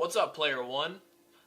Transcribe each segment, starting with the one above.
What's up, player one?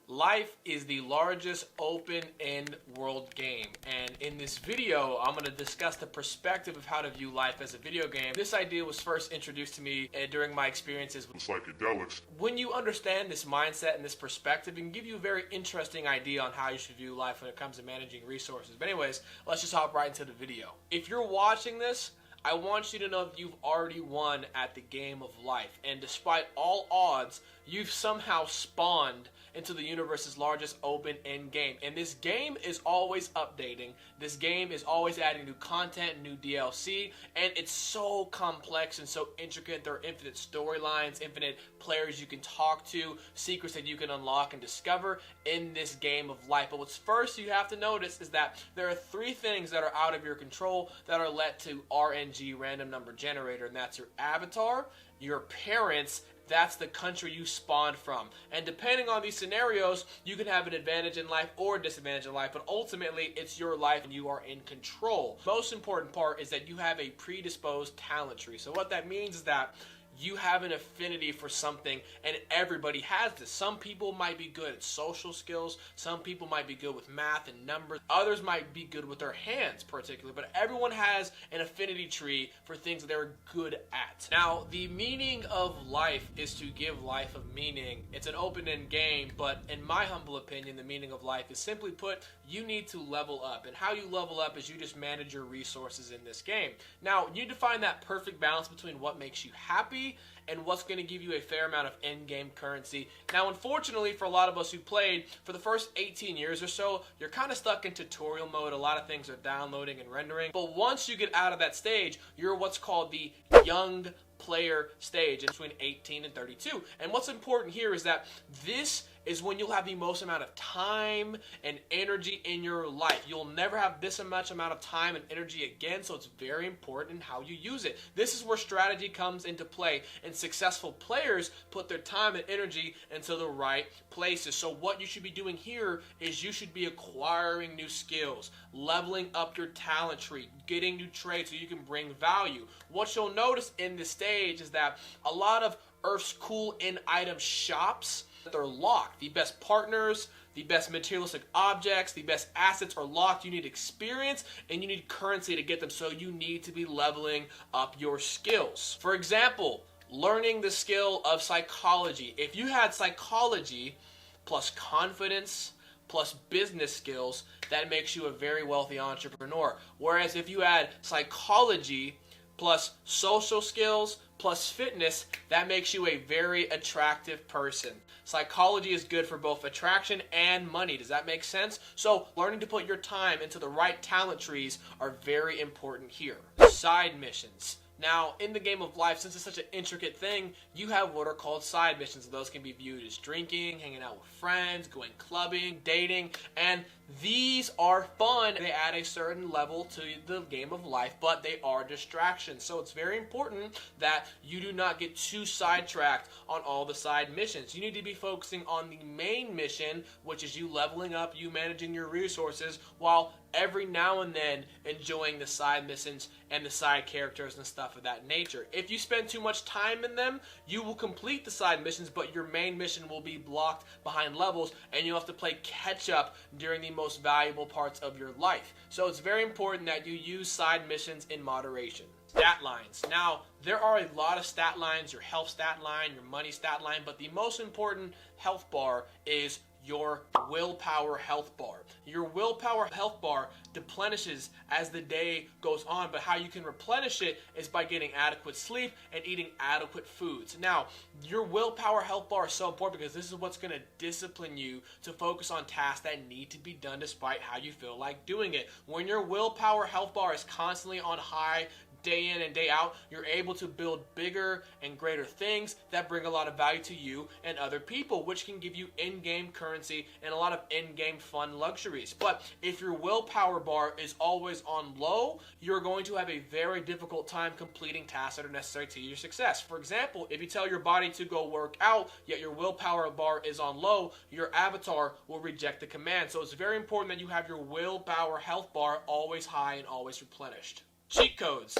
Life is the largest open-end world game, and in this video I'm going to discuss the perspective of how to view life as a video game. This idea was first introduced to me during my experiences with psychedelics. When you understand this mindset and this perspective, it can give you a very interesting idea on how you should view life when it comes to managing resources. But anyways, let's just hop right into the video. If you're watching this, I want you to know that you've already won at the game of life, and despite all odds, you've somehow spawned into the universe's largest open-end game. And this game is always updating. This game is always adding new content, new DLC, and it's so complex and so intricate. There are infinite storylines, infinite players you can talk to, secrets that you can unlock and discover in this game of life. But what's first you have to notice is that there are three things that are out of your control that are led to RNG, random number generator, and that's your avatar, your parents, that's the country you spawned from. And depending on these scenarios, you can have an advantage in life or a disadvantage in life, but ultimately it's your life and you are in control. Most important part is that you have a predisposed talent tree. So what that means is that you have an affinity for something, and everybody has this. Some people might be good at social skills, some people might be good with math and numbers, others might be good with their hands particularly, but everyone has an affinity tree for things that they're good at. Now, the meaning of life is to give life a meaning. It's an open-end game, but in my humble opinion, the meaning of life is simply put, you need to level up, and how you level up is you just manage your resources in this game. Now, you need to find that perfect balance between what makes you happy and what's going to give you a fair amount of in-game currency. Now, unfortunately, for a lot of us who played, for the first 18 years or so, you're kind of stuck in tutorial mode. A lot of things are downloading and rendering. But once you get out of that stage, you're what's called the young player stage, between 18 and 32. And what's important here is that this is when you'll have the most amount of time and energy in your life. You'll never have this much amount of time and energy again, so it's very important how you use it. This is where strategy comes into play, and successful players put their time and energy into the right places. So what you should be doing here is you should be acquiring new skills, leveling up your talent tree, getting new traits so you can bring value. What you'll notice in this stage is that a lot of Earth's cool in-item shops, they're locked. The best partners, the best materialistic objects, the best assets are locked. You need experience and you need currency to get them, so you need to be leveling up your skills. For example, learning the skill of psychology. If you had psychology plus confidence plus business skills, that makes you a very wealthy entrepreneur. Whereas if you add psychology plus social skills plus fitness, that makes you a very attractive person. Psychology is good for both attraction and money. Does that make sense? So learning to put your time into the right talent trees are very important here. Side missions. Now, in the game of life, since it's such an intricate thing, you have what are called side missions. Those can be viewed as drinking, hanging out with friends, going clubbing, dating, and these are fun. They add a certain level to the game of life, but they are distractions. So it's very important that you do not get too sidetracked on all the side missions. You need to be focusing on the main mission, which is you leveling up, you managing your resources, while every now and then enjoying the side missions and the side characters and stuff of that nature. If you spend too much time in them, you will complete the side missions, but your main mission will be blocked behind levels, and you'll have to play catch up during the most valuable parts of your life. So it's very important that you use side missions in moderation. Stat lines. Now, there are a lot of stat lines, your health stat line, your money stat line, but the most important health bar is your willpower health bar. Your willpower health bar replenishes as the day goes on, but how you can replenish it is by getting adequate sleep and eating adequate foods. Now, your willpower health bar is so important because this is what's going to discipline you to focus on tasks that need to be done despite how you feel like doing it. When your willpower health bar is constantly on high, day in and day out, you're able to build bigger and greater things that bring a lot of value to you and other people, which can give you in-game currency and a lot of in-game fun luxuries. But if your willpower bar is always on low, you're going to have a very difficult time completing tasks that are necessary to your success. For example, if you tell your body to go work out, yet your willpower bar is on low, your avatar will reject the command. So it's very important that you have your willpower health bar always high and always replenished. Cheat codes.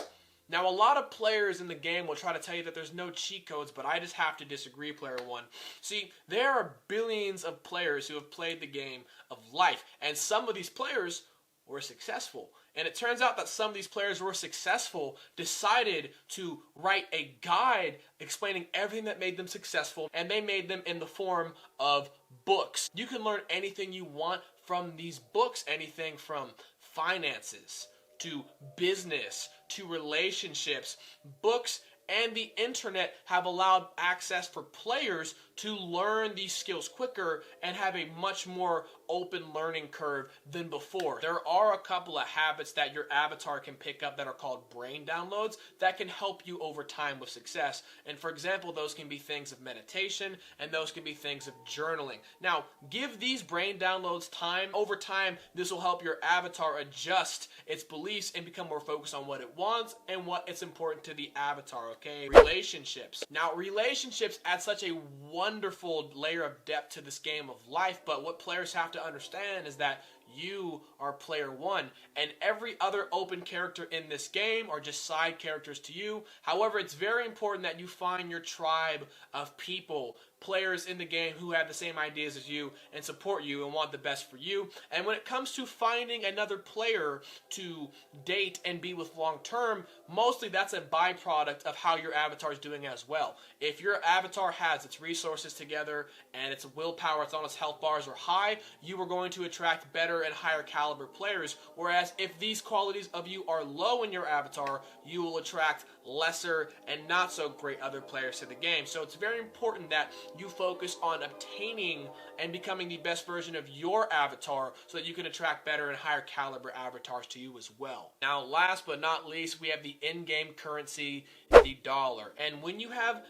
Now, a lot of players in the game will try to tell you that there's no cheat codes, but I just have to disagree, player one. See, there are billions of players who have played the game of life, and some of these players were successful. And it turns out that some of these players who were successful decided to write a guide explaining everything that made them successful, and they made them in the form of books. You can learn anything you want from these books, anything from finances to business to relationships. Books and the internet have allowed access for players to learn these skills quicker and have a much more open learning curve than before. There are a couple of habits that your avatar can pick up that are called brain downloads that can help you over time with success. And for example, those can be things of meditation and those can be things of journaling. Now, give these brain downloads time. Over time, this will help your avatar adjust its beliefs and become more focused on what it wants and what it's important to the avatar, okay? Relationships. Now, relationships add such a wonderful layer of depth to this game of life, but what players have to understand is that you are player one, and every other open character in this game are just side characters to you. However, it's very important that you find your tribe of people, players in the game who have the same ideas as you and support you and want the best for you. And when it comes to finding another player to date and be with long term, mostly that's a byproduct of how your avatar is doing as well. If your avatar has its resources together and its willpower, it's on its health bars are high, you are going to attract better and higher caliber players. Whereas if these qualities of you are low in your avatar, you will attract lesser and not so great other players to the game. So it's very important that you focus on obtaining and becoming the best version of your avatar so that you can attract better and higher caliber avatars to you as well. Now, last but not least, we have the in-game currency, the dollar. And when you have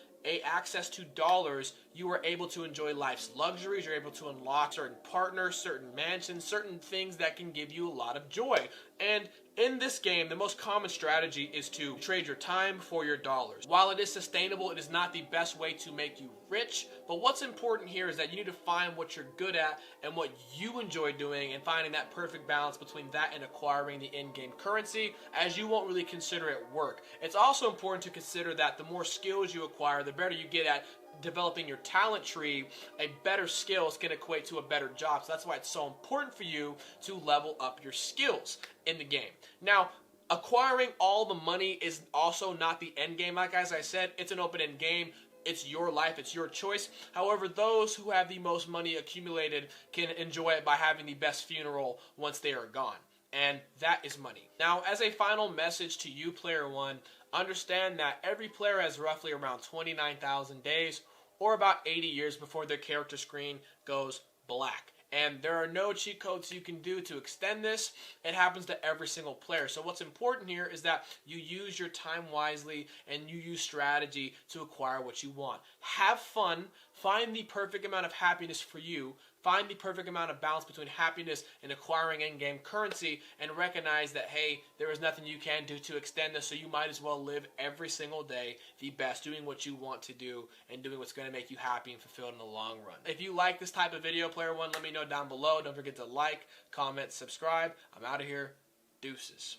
access to dollars, you are able to enjoy life's luxuries. You're able to unlock certain partners, certain mansions, certain things that can give you a lot of joy. And in this game, the most common strategy is to trade your time for your dollars. While it is sustainable, it is not the best way to make you rich, but what's important here is that you need to find what you're good at and what you enjoy doing and finding that perfect balance between that and acquiring the in-game currency, as you won't really consider it work. It's also important to consider that the more skills you acquire, the better you get at developing your talent tree. A better skills can equate to a better job. So that's why it's so important for you to level up your skills in the game. Now, acquiring all the money is also not the end game. Like as I said, it's an open-end game. It's your life, it's your choice. However, those who have the most money accumulated can enjoy it by having the best funeral once they are gone. And that is money. Now, as a final message to you, player one, understand that every player has roughly around 29,000 days, or about 80 years before their character screen goes black. And there are no cheat codes you can do to extend this. It happens to every single player. So what's important here is that you use your time wisely and you use strategy to acquire what you want. Have fun. Find the perfect amount of happiness for you. Find the perfect amount of balance between happiness and acquiring in-game currency, and recognize that, hey, there is nothing you can do to extend this, so you might as well live every single day the best, doing what you want to do and doing what's going to make you happy and fulfilled in the long run. If you like this type of video, player one, let me know down below. Don't forget to like, comment, subscribe. I'm out of here. Deuces.